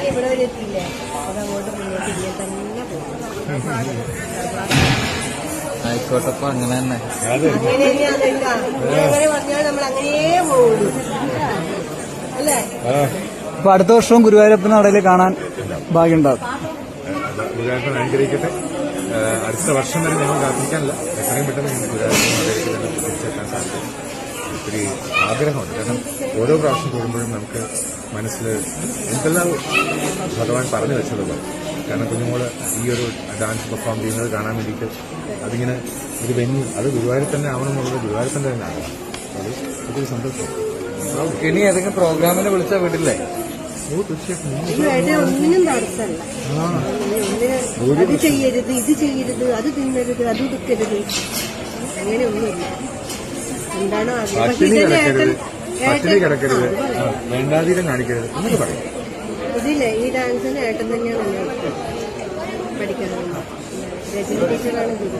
ഇവിടെ വരെ എത്തിയില്ലേ അതങ്ങോട്ട് മുന്നോട്ട് ഇങ്ങനെ തന്നെ പോകും. ആയിക്കോട്ടപ്പോ അങ്ങനെ തന്നെ അങ്ങനെ തന്നെയാണെന്താ അങ്ങനെ പറഞ്ഞാൽ നമ്മൾ അങ്ങനെയേ പോകുള്ളൂ അല്ലേ. അപ്പൊ അടുത്ത വർഷവും ഗുരുവായൂരപ്പൻ നടയിൽ കാണാൻ ഭാഗ്യമുണ്ടാകും. ഗുരുവായൂരപ്പൻ അനുഗ്രഹിക്കട്ടെ. അടുത്ത വർഷം വരെ ഞങ്ങൾ കാത്തിരിക്കാനില്ല, എത്രയും പെട്ടെന്ന് ഗുരുവായൂരപ്പൻ നടയിലേക്ക് തന്നെ തിരിച്ചെത്താൻ സാധിക്കും. ഒത്തിരി ആഗ്രഹമുണ്ട്. കാരണം ഓരോ പ്രാവശ്യം കൂടുമ്പോഴും നമുക്ക് മനസ്സിൽ എന്തെല്ലാം ഭഗവാൻ പറഞ്ഞു വെച്ചതുപോലെ. കാരണം കുഞ്ഞുമോള് ഈ ഒരു ഡാൻസ് പെർഫോം ചെയ്യുന്നത് കാണാൻ വേണ്ടിയിട്ട് അതിങ്ങനെ ഒരു വെന്യൂ അത് ഗുരുവായൂർ തന്നെ ആവണമെന്നുള്ളത് ഗുരുവായൂരപ്പൻ്റെ തന്നെ ആകണം. അത് ഒത്തിരി സന്തോഷം. ഇനി ഏതെങ്കിലും പ്രോഗ്രാമിനെ വിളിച്ചാൽ വിടില്ലേ? ഒന്നിനും തടസ്സമല്ല. അത് ചെയ്യരുത്, ഇത് ചെയ്യരുത്, അത് തിന്നരുത്, അത് എടുക്കരുത്, അങ്ങനെ ഒന്നുമില്ല. എന്താണോ പട്ടിണി കിടക്കരുത്, വേണ്ടാതീരം കാണിക്കരുത് എന്നൊക്കെ പറയും. ഇതില്ലേ ഈ ഡാൻസിന് ഏട്ടൻ തന്നെയാണ് പഠിക്കുന്നത്. രജനി ടീച്ചറാണ് ഗുരു.